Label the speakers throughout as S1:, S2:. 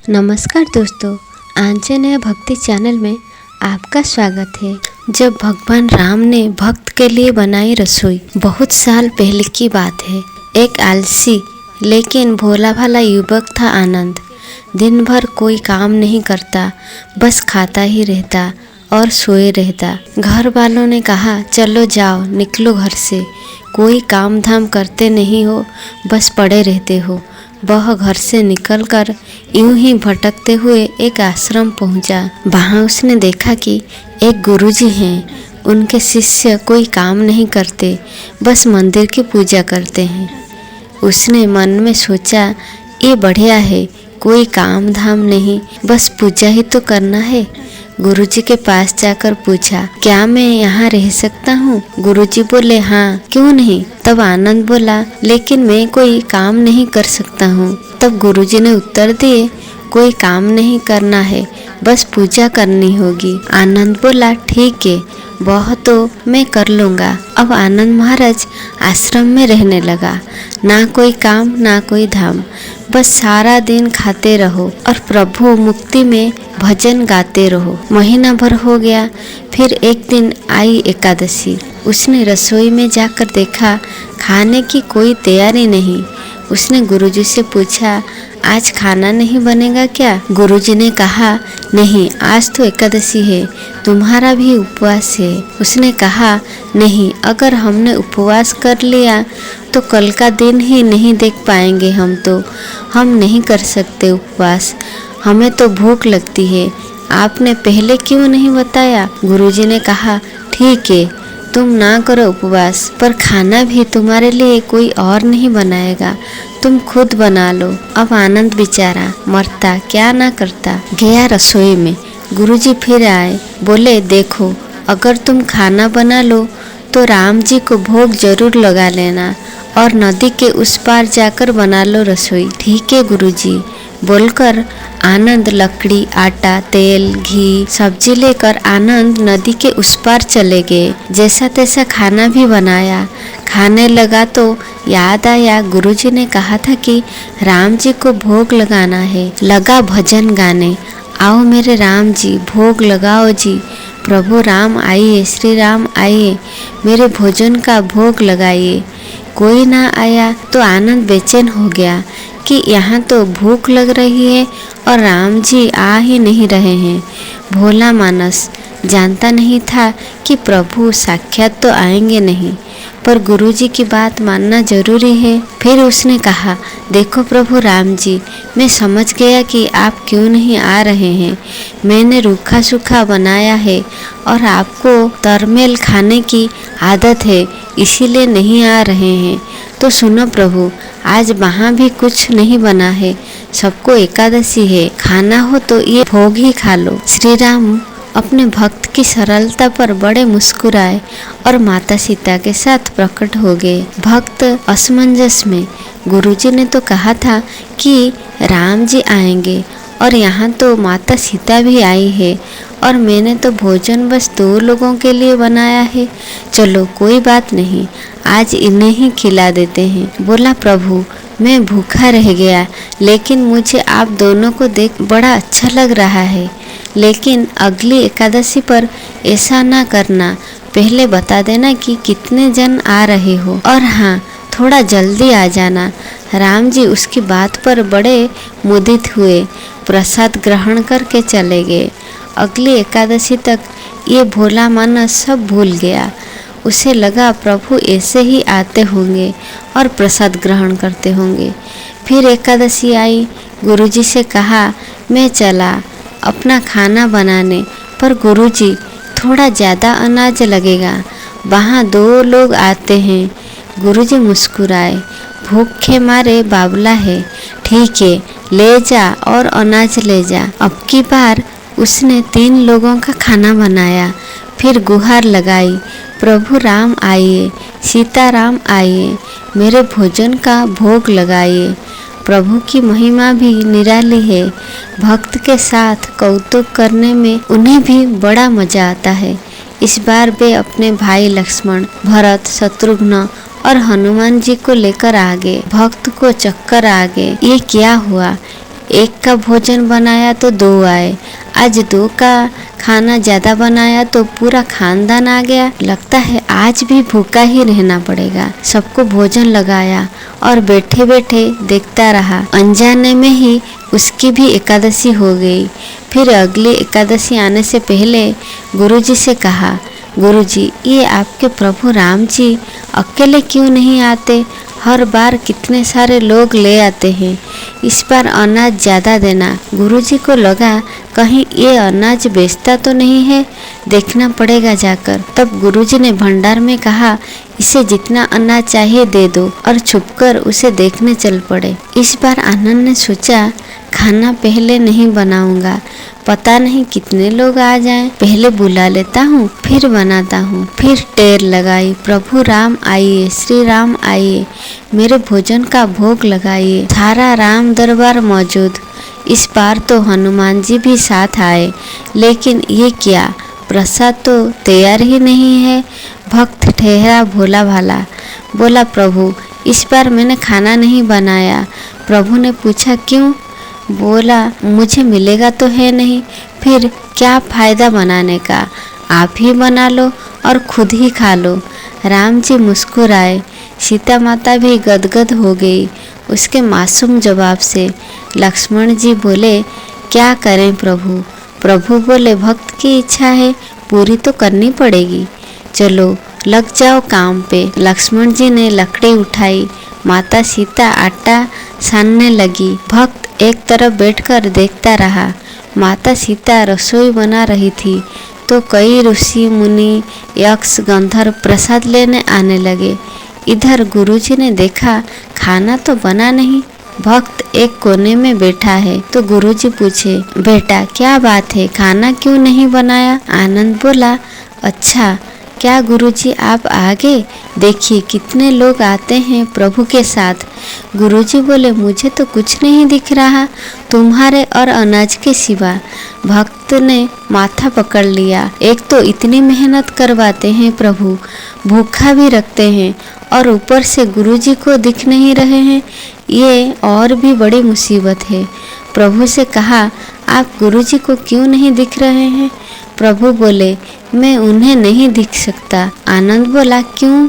S1: नमस्कार दोस्तों, आंजनेय भक्ति चैनल में आपका स्वागत है। जब भगवान राम ने भक्त के लिए बनाई रसोई, बहुत साल पहले की बात है। एक आलसी लेकिन भोला भाला युवक था आनंद। दिन भर कोई काम नहीं करता, बस खाता ही रहता और सोए रहता। घर वालों ने कहा, चलो जाओ, निकलो घर से, कोई काम धाम करते नहीं हो, बस पड़े रहते हो। वह घर से निकलकर यूं ही भटकते हुए एक आश्रम पहुंचा। वहां उसने देखा कि एक गुरुजी हैं। उनके शिष्य कोई काम नहीं करते, बस मंदिर की पूजा करते हैं। उसने मन में सोचा, ये बढ़िया है, कोई काम धाम नहीं, बस पूजा ही तो करना है। गुरुजी के पास जाकर पूछा, क्या मैं यहाँ रह सकता हूँ? गुरुजी बोले, हाँ, क्यों नहीं। तब आनंद बोला, लेकिन मैं कोई काम नहीं कर सकता हूँ। तब गुरुजी ने उत्तर दिए, कोई काम नहीं करना है, बस पूजा करनी होगी। आनंद बोला, ठीक है, वह तो मैं कर लूँगा। अब आनंद महाराज आश्रम में रहने लगा। ना कोई काम, ना कोई धाम, बस सारा दिन खाते रहो और प्रभु मुक्ति में भजन गाते रहो। महीना भर हो गया। फिर एक दिन आई एकादशी। उसने रसोई में जाकर देखा, खाने की कोई तैयारी नहीं। उसने गुरुजी से पूछा, आज खाना नहीं बनेगा क्या? गुरुजी ने कहा, नहीं, आज तो एकादशी है, तुम्हारा भी उपवास है। उसने कहा, नहीं, अगर हमने उपवास कर लिया तो कल का दिन ही नहीं देख पाएंगे। हम नहीं कर सकते उपवास, हमें तो भूख लगती है। आपने पहले क्यों नहीं बताया? गुरुजी ने कहा, ठीक है, तुम ना करो उपवास, पर खाना भी तुम्हारे लिए कोई और नहीं बनाएगा, तुम खुद बना लो। अब आनंद बेचारा मरता क्या ना करता। गया रसोई में। गुरुजी फिर आए, बोले, देखो, अगर तुम खाना बना लो तो राम जी को भोग जरूर लगा लेना और नदी के उस पार जाकर बना लो रसोई। ठीक है गुरुजी, बोलकर आनंद लकड़ी, आटा, तेल, घी, सब्जी लेकर आनंद नदी के उस पार चले गए। जैसा तैसा खाना भी बनाया। खाने लगा तो याद आया, गुरुजी ने कहा था कि राम जी को भोग लगाना है। लगा भजन गाने, आओ मेरे राम जी, भोग लगाओ जी, प्रभु राम आइए, श्री राम आइए, मेरे भोजन का भोग लगाइए। कोई ना आया तो आनंद बेचैन हो गया कि यहाँ तो भूख लग रही है और राम जी आ ही नहीं रहे हैं। भोला मानस जानता नहीं था कि प्रभु साक्षात तो आएंगे नहीं, पर गुरुजी की बात मानना जरूरी है। फिर उसने कहा, देखो प्रभु राम जी, मैं समझ गया कि आप क्यों नहीं आ रहे हैं। मैंने रूखा सूखा बनाया है और आपको तरमेल खाने की आदत है, इसीलिए नहीं आ रहे हैं। तो सुनो प्रभु, आज वहाँ भी कुछ नहीं बना है, सबको एकादशी है, खाना हो तो ये भोग ही खा लो। श्री राम अपने भक्त की सरलता पर बड़े मुस्कुराए और माता सीता के साथ प्रकट हो गए। भक्त असमंजस में, गुरुजी ने तो कहा था कि राम जी आएंगे और यहाँ तो माता सीता भी आई है और मैंने तो भोजन बस 2 लोगों के लिए बनाया है। चलो कोई बात नहीं, आज इन्हें ही खिला देते हैं। बोला, प्रभु मैं भूखा रह गया, लेकिन मुझे आप दोनों को देख बड़ा अच्छा लग रहा है। लेकिन अगली एकादशी पर ऐसा ना करना, पहले बता देना कि कितने जन आ रहे हो, और हाँ, थोड़ा जल्दी आ जाना। राम जी उसकी बात पर बड़े मुदित हुए, प्रसाद ग्रहण करके चले गए। अगली एकादशी तक ये भोला मानस सब भूल गया। उसे लगा प्रभु ऐसे ही आते होंगे और प्रसाद ग्रहण करते होंगे। फिर एकादशी आई। गुरुजी से कहा, मैं चला अपना खाना बनाने, पर गुरुजी थोड़ा ज़्यादा अनाज लगेगा, वहाँ 2 लोग आते हैं। गुरुजी मुस्कुराए, भूखे मारे बावला है, ठीक है, ले जा और अनाज ले जा। अब की बार उसने 3 लोगों का खाना बनाया। फिर गुहार लगाई, प्रभु राम आइए, सीता राम आइए, मेरे भोजन का भोग लगाइए। प्रभु की महिमा भी निराली है। भक्त के साथ कौतुक करने में उन्हें भी बड़ा मजा आता है। इस बार वे अपने भाई लक्ष्मण, भरत, शत्रुघ्न और हनुमान जी को लेकर आ गए। भक्त को चक्कर आ गए, ये क्या हुआ, एक का भोजन बनाया तो 2 आए, आज 2 का खाना ज्यादा बनाया तो पूरा खानदान आ गया। लगता है आज भी भूखा ही रहना पड़ेगा। सबको भोजन लगाया और बैठे बैठे देखता रहा। अनजाने में ही उसकी भी एकादशी हो गई। फिर अगली एकादशी आने से पहले गुरुजी से कहा, गुरुजी ये आपके प्रभु राम जी अकेले क्यों नहीं आते? हर बार कितने सारे लोग ले आते हैं, इस बार अनाज ज़्यादा देना। गुरुजी को लगा कहीं ये अनाज बेचता तो नहीं है, देखना पड़ेगा जाकर। तब गुरुजी ने भंडार में कहा, इसे जितना अनाज चाहिए दे दो, और छुपकर उसे देखने चल पड़े। इस बार आनंद ने सोचा खाना पहले नहीं बनाऊंगा, पता नहीं कितने लोग आ जाएं, पहले बुला लेता हूँ फिर बनाता हूँ। फिर टेर लगाई, प्रभु राम आइए, श्री राम आइए, मेरे भोजन का भोग लगाइए। सारा राम दरबार मौजूद। इस बार तो हनुमान जी भी साथ आए, लेकिन ये क्या, प्रसाद तो तैयार ही नहीं है। भक्त ठहरा भोला भाला, बोला प्रभु इस बार मैंने खाना नहीं बनाया। प्रभु ने पूछा क्यों? बोला मुझे मिलेगा तो है नहीं, फिर क्या फायदा बनाने का, आप ही बना लो और खुद ही खा लो। राम जी मुस्कुराए, सीता माता भी गदगद हो गई उसके मासूम जवाब से। लक्ष्मण जी बोले क्या करें प्रभु? प्रभु बोले भक्त की इच्छा है, पूरी तो करनी पड़ेगी, चलो लग जाओ काम पे। लक्ष्मण जी ने लकड़ी उठाई, माता सीता आटा सानने लगी। भक्त एक तरफ बैठकर देखता रहा। माता सीता रसोई बना रही थी तो कई ऋषि मुनि यक्ष गंधर्व प्रसाद लेने आने लगे। इधर गुरुजी ने देखा खाना तो बना नहीं, भक्त एक कोने में बैठा है। तो गुरुजी पूछे, बेटा क्या बात है, खाना क्यों नहीं बनाया? आनंद बोला, अच्छा क्या गुरुजी आप आगे देखिए कितने लोग आते हैं प्रभु के साथ। गुरुजी बोले मुझे तो कुछ नहीं दिख रहा तुम्हारे और अनाज के सिवा। भक्त ने माथा पकड़ लिया, एक तो इतनी मेहनत करवाते हैं प्रभु, भूखा भी रखते हैं और ऊपर से गुरुजी को दिख नहीं रहे हैं, ये और भी बड़ी मुसीबत है। प्रभु से कहा आप गुरुजी को क्यों नहीं दिख रहे हैं? प्रभु बोले मैं उन्हें नहीं दिख सकता। आनंद बोला क्यों?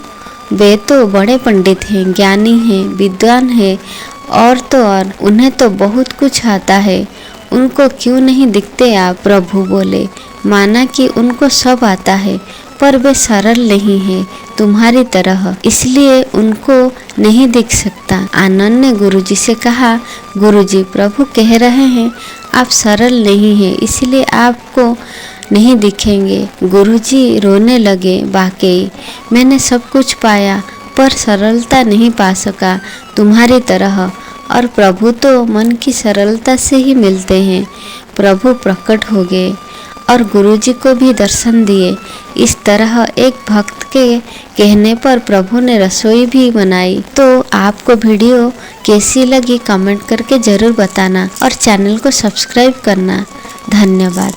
S1: वे तो बड़े पंडित हैं, ज्ञानी हैं, विद्वान हैं, और तो और उन्हें तो बहुत कुछ आता है, उनको क्यों नहीं दिखते आप? प्रभु बोले माना कि उनको सब आता है पर वे सरल नहीं है तुम्हारी तरह, इसलिए उनको नहीं दिख सकता। आनंद ने गुरुजी से कहा गुरुजी प्रभु कह रहे हैं आप सरल नहीं हैं इसलिए आपको नहीं दिखेंगे। गुरुजी रोने लगे, वाकई मैंने सब कुछ पाया पर सरलता नहीं पा सका तुम्हारी तरह, और प्रभु तो मन की सरलता से ही मिलते हैं। प्रभु प्रकट हो गए और गुरुजी को भी दर्शन दिए। इस तरह एक भक्त के कहने पर प्रभु ने रसोई भी बनाई। तो आपको वीडियो कैसी लगी कमेंट करके ज़रूर बताना और चैनल को सब्सक्राइब करना। धन्यवाद।